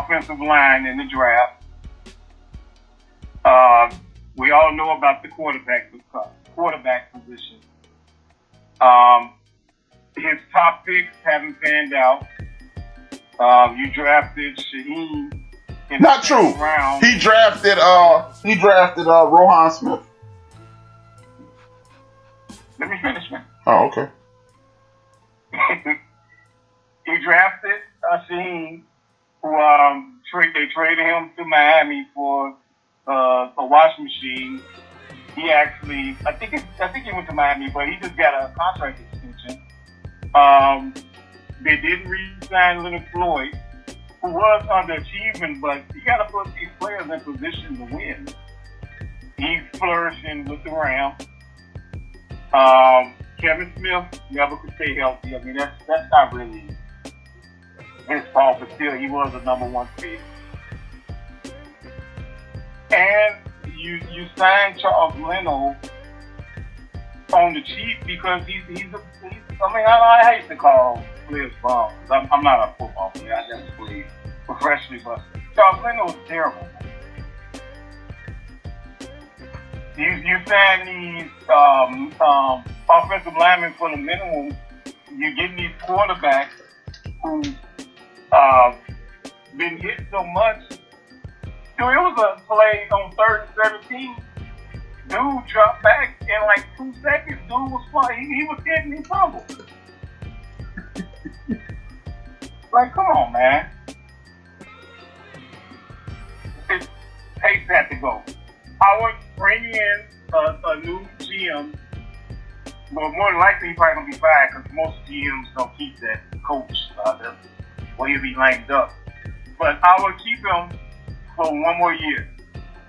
offensive line in the draft. We all know about the quarterback position. His top picks haven't panned out. You drafted Shaheen in Not the true. second round. He drafted Rohan Smith. Let me finish, man. Oh, okay. He drafted Shaheen, who they traded him to Miami for a washing machine. He actually, I think he went to Miami, but he just got a contract extension. They didn't re-sign Leonard Floyd, who was underachieving, but you got to put these players in position to win. He's flourishing with the Rams. Kevin Smith never could stay healthy. I mean, that's not really his fault, but still, he was a number one pick. And you signed Charles Leno on the cheap because I hate to call players bums. I'm not a football player. I never played professionally, but Charles Leno was terrible. You sign these offensive linemen for the minimum. You're getting these quarterbacks who been hit so much. Dude, it was a play on 3rd and 17. Dude dropped back in like 2 seconds. Dude was flying. He was hitting and fumbled. Like, come on, man. Pace had to go. I would bring in a new GM, but more than likely he's probably going to be fired because most GMs don't keep that coach. Well, he'll be lamed up. But I would keep him for 1 more year.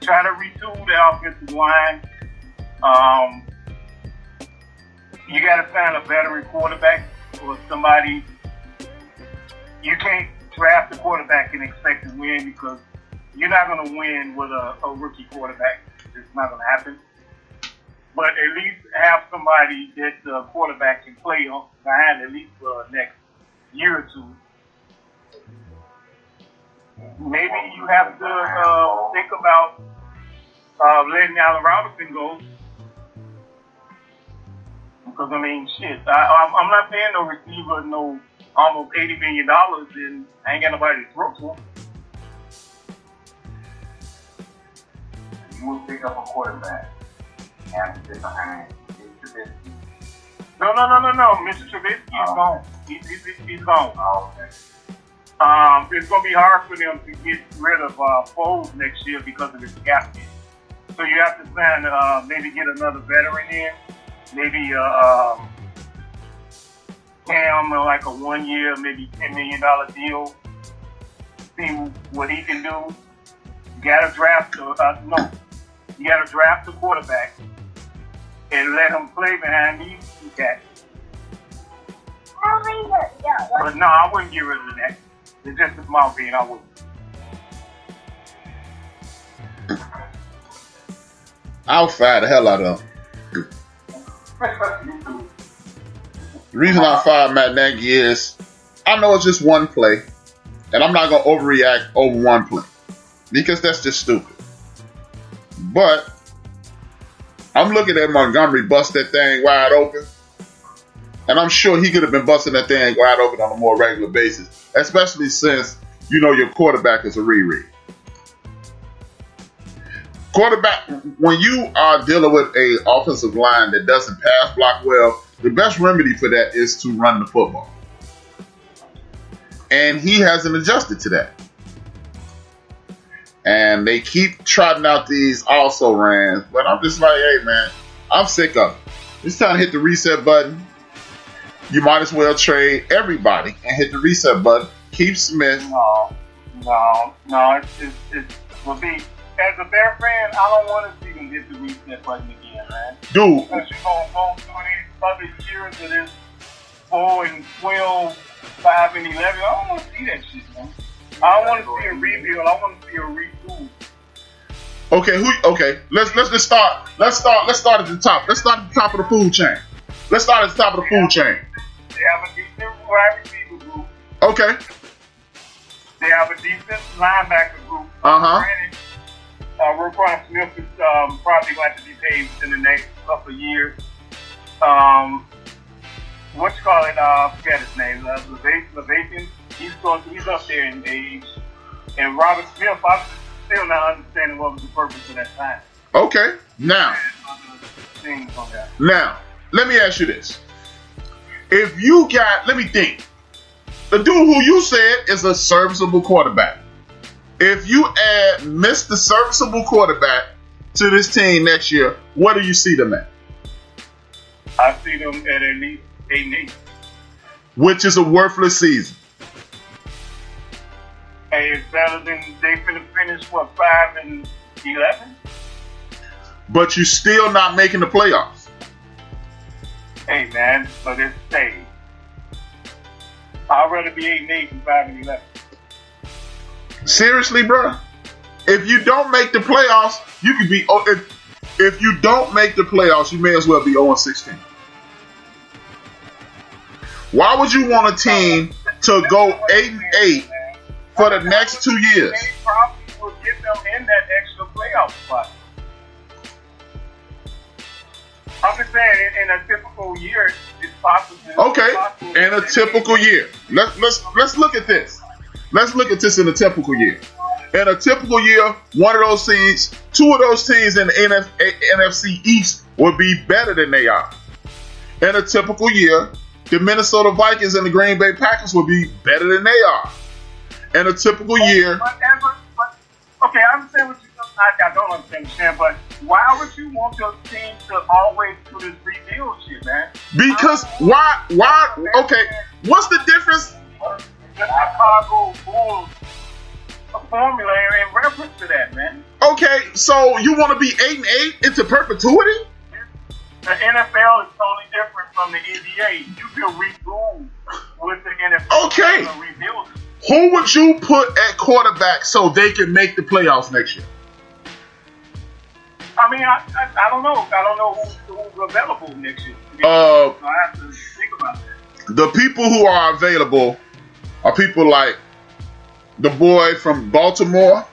Try to retool the offensive line. You got to find a veteran quarterback or somebody. You can't draft a quarterback and expect to win because you're not going to win with a rookie quarterback. It's not going to happen. But at least have somebody that the quarterback can play on behind at least for the next year or 2. Maybe you have to think about letting Allen Robinson go. Because, I mean, shit, I'm not paying no receiver no almost $80 million and I ain't got nobody to throw to. You will pick up a quarterback and sit behind Mr. Trubisky. No. Mr. Trubisky is gone. He's gone. Oh, okay. It's going to be hard for them to get rid of Foles next year because of his cap hit. So you have to sign, maybe get another veteran in, maybe Cam like a 1 year, maybe $10 million deal. See what he can do. You got to draft the quarterback and let him play behind these cats. But no, I wouldn't get rid of that. It's just a small opinion, I wouldn't. I'll fire the hell out of him. The reason I fired Matt Nagy is I know it's just one play, and I'm not going to overreact over one play because that's just stupid. But I'm looking at Montgomery bust that thing wide open, and I'm sure he could have been busting that thing wide open on a more regular basis, especially since you know your quarterback is a reread. Quarterback, when you are dealing with a offensive line that doesn't pass block well, the best remedy for that is to run the football. And he hasn't adjusted to that. And they keep trotting out these also rans, but I'm just like, hey man, I'm sick of it. It's time to hit the reset button. You might as well trade everybody and hit the reset button. Keep Smith. No. It will be. As a Bear fan, I don't want to see them hit the reset button again, man. Dude. Because you're going to go through these other years of this 4-12, 5-11. I don't want to see that shit, man. I don't want to see a rebuild. I want to see a retool. Okay, let's start at the top. Let's start at the top of the food chain. They have a decent wide receiver group. Okay. They have a decent linebacker group. Granted, Roquan Smith is probably going to be paid in the next couple of years. What you call it? I forget his name. Levatin. He's up there in age. And Robert Smith, I'm still not understanding what was the purpose of that time. Okay. Now, let me ask you this. If you got, let me think. The dude who you said is a serviceable quarterback. If you add Mr. Serviceable Quarterback to this team next year, what do you see them at? I see them at least 8-8. Which is a worthless season. Hey, it's better than they finna finish, 5-11? But you're still not making the playoffs. Hey, man, but it's safe. I'd rather be 8-8 than 5-11. Seriously, bro? If you don't make the playoffs, you could be. If you don't make the playoffs, you may as well be 0-16. Why would you want a team to go 8-8 for the next 2 years? They probably will get them in that extra playoff spot. I'm just saying, in a typical year, it's possible. Okay, in a typical year, let's look at this. Let's look at this in a typical year. In a typical year, two of those teams in the NFC East would be better than they are. In a typical year, the Minnesota Vikings and the Green Bay Packers would be better than they are. In a typical year. Okay, I understand what you're saying. I don't understand, but why would you want your team to always do this rebuild shit, man? Because why? Okay, what's the difference? The Chicago Bulls formula in reference to that, man. Okay, so you want to be 8-8 into perpetuity? The NFL is totally different from the NBA. You can rebuild with the NFL. Okay. Who would you put at quarterback so they can make the playoffs next year? I mean, I don't know. I don't know who's available next year. So I have to think about that. The people who are available are people like the boy from Baltimore,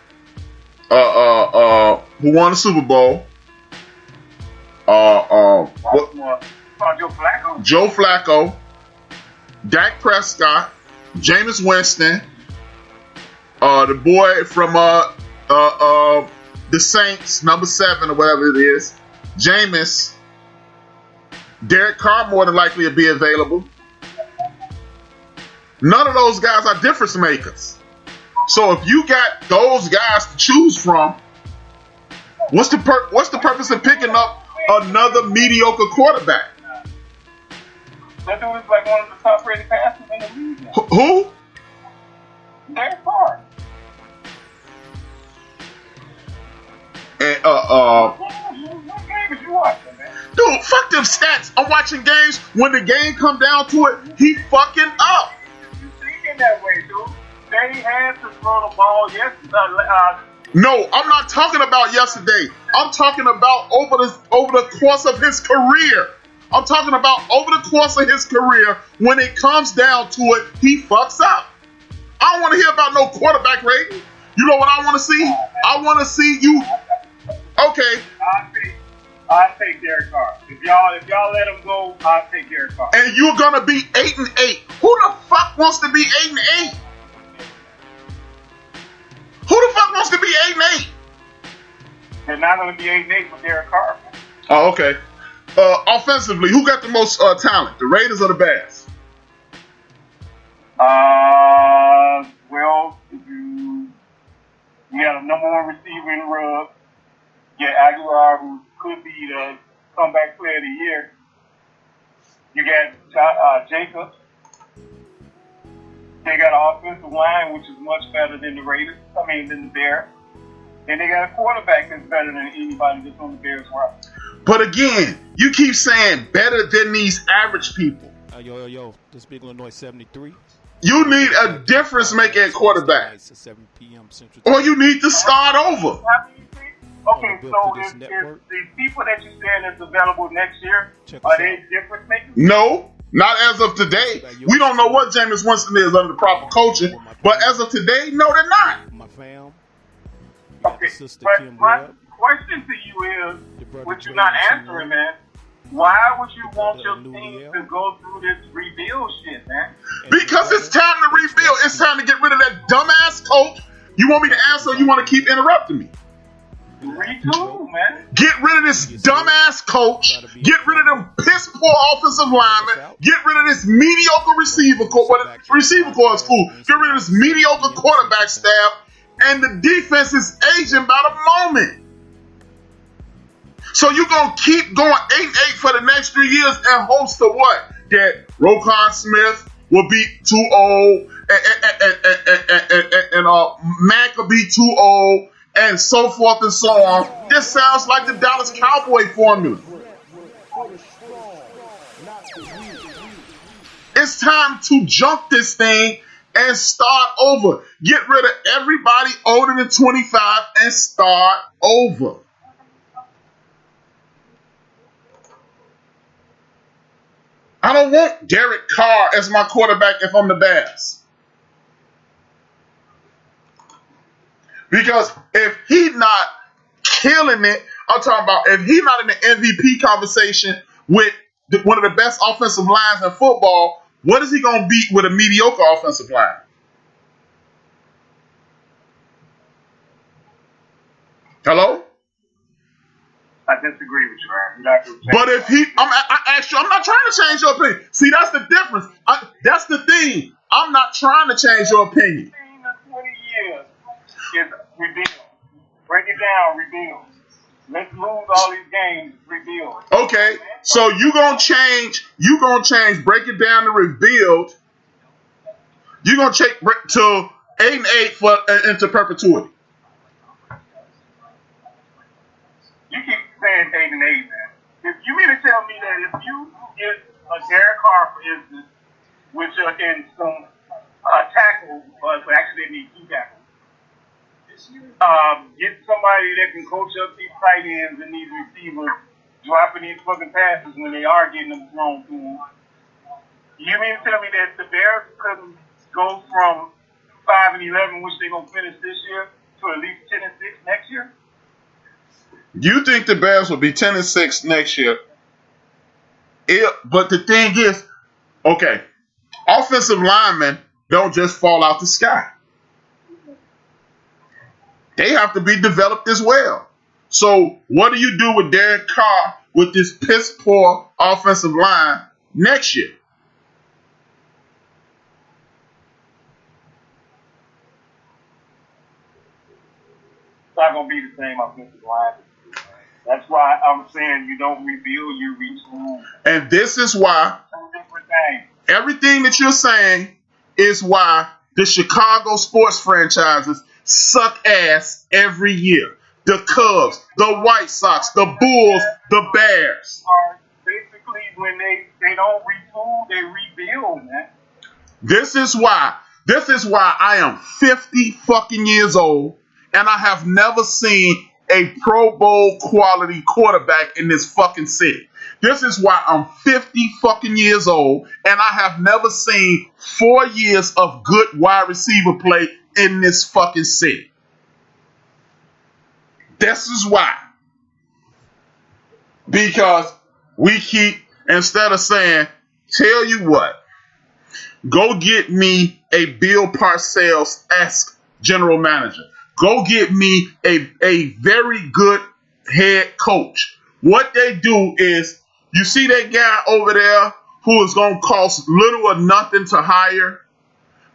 who won the Super Bowl. Joe Flacco, Dak Prescott, Jameis Winston, the boy from the Saints, number 7 or whatever it is, Jameis. Derek Carr more than likely will be available. None of those guys are difference makers. So if you got those guys to choose from, what's the purpose of picking up another mediocre quarterback? That dude is like one of the top rated passers in the league now. Who? Derek Carr. And what game is you watching, man? Dude, fuck them stats. I'm watching games. When the game come down to it, he fucking up. You thinking that way, dude? They had to throw the ball yesterday. No, I'm not talking about yesterday. I'm talking about over the course of his career. I'm talking about over the course of his career. When it comes down to it, he fucks up. I don't want to hear about no quarterback rating. You know what I want to see? I want to see you. Okay. I'll take Derek Carr. If y'all let him go, I'll take Derek Carr. And you're gonna be 8-8. Who the fuck wants to be 8-8? Who the fuck wants to be 8-8? They're not gonna be 8-8 with Derek Carr. Oh, okay. Offensively, who got the most talent? The Raiders or the Bears? Well, you got a number 1 receiver in the rug. Yeah, Aguilar, who could be the comeback player of the year. You got Jacobs. They got an offensive line, which is much better than the Raiders. Than the Bears. And they got a quarterback that's better than anybody that's on the Bears roster. But again, you keep saying better than these average people. Yo, this Big Illinois 73. You need a difference maker at quarterback. 7 p.m. Central. Or you need to start over. Okay, so if the people that you're saying is available next year, are they difference makers? No, Not as of today. We don't know what Jameis Winston is under the proper coaching, but as of today, no, they're not. My fam. Okay, but my question to you is, which you're not answering, man. Why would you want your team to go through this rebuild shit, man? Because it's time to rebuild. It's time to get rid of that dumbass coach. You want me to answer or you want to keep interrupting me? Retool, man. Get rid of this dumbass coach. Get rid of them piss poor offensive linemen. Get rid of this mediocre receiver corps. Well, receiver corps is cool. Get rid of this mediocre quarterback staff. And the defense is aging by the moment. So you're going to keep going 8-8 for the next 3 years and hopes to what? That Roquan Smith will be too old and Mac will be too old and so forth and so on. This sounds like the Dallas Cowboy formula. It's time to jump this thing and start over. Get rid of everybody older than 25 and start over. I don't want Derek Carr as my quarterback if I'm the Bears. Because if he's not killing it, I'm talking about if he's not in the MVP conversation with one of the best offensive lines in football, what is he going to beat with a mediocre offensive line? Hello? I disagree with you, man. But if I asked you, I'm not trying to change your opinion. See, that's the difference. That's the thing. I'm not trying to change your opinion. 15 to 20 years is rebuild. Break it down, rebuild. Let's lose all these games, rebuild. Okay, so you gonna change, break it down to rebuild. You're gonna take to 8-8 into perpetuity. You keep saying 8-8, man. If you mean to tell me that if you get a Derek Carr, for instance, which in some tackle, but actually they need 2 tackles, get somebody that can coach up these tight ends and these receivers dropping these fucking passes when they are getting them thrown to them. You mean to tell me that the Bears couldn't go from 5-11, which they're gonna finish this year, to at least 10-6 next year? You think the Bears will be 10-6 next year? But the thing is, okay, offensive linemen don't just fall out the sky. They have to be developed as well. So what do you do with Derek Carr with this piss poor offensive line next year? It's not going to be the same offensive line. That's why I'm saying you don't rebuild, you retool. And this is why everything that you're saying is why the Chicago sports franchises suck ass every year. The Cubs, the White Sox, the Bulls, the Bears. Basically, when they don't retool, they rebuild, man. This is why I am 50 fucking years old and I have never seen a Pro Bowl quality quarterback in this fucking city. This is why I'm 50 fucking years old and I have never seen 4 years of good wide receiver play in this fucking city. This is why. Because we keep, instead of saying, tell you what, go get me a Bill Parcells-esque general manager. Go get me a very good head coach. What they do is, you see that guy over there who is going to cost little or nothing to hire?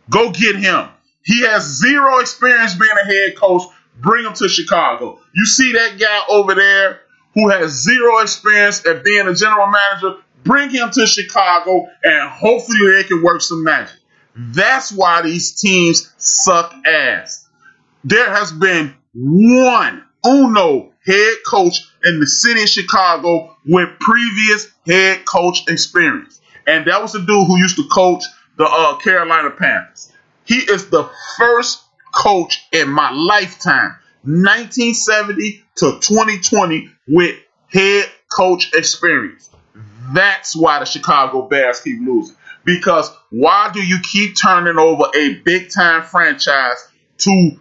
Go get him. He has zero experience being a head coach. Bring him to Chicago. You see that guy over there who has zero experience at being a general manager? Bring him to Chicago and hopefully they can work some magic. That's why these teams suck ass. There has been one uno head coach in the city of Chicago with previous head coach experience. And that was the dude who used to coach the Carolina Panthers. He is the first coach in my lifetime, 1970 to 2020, with head coach experience. That's why the Chicago Bears keep losing. Because why do you keep turning over a big-time franchise to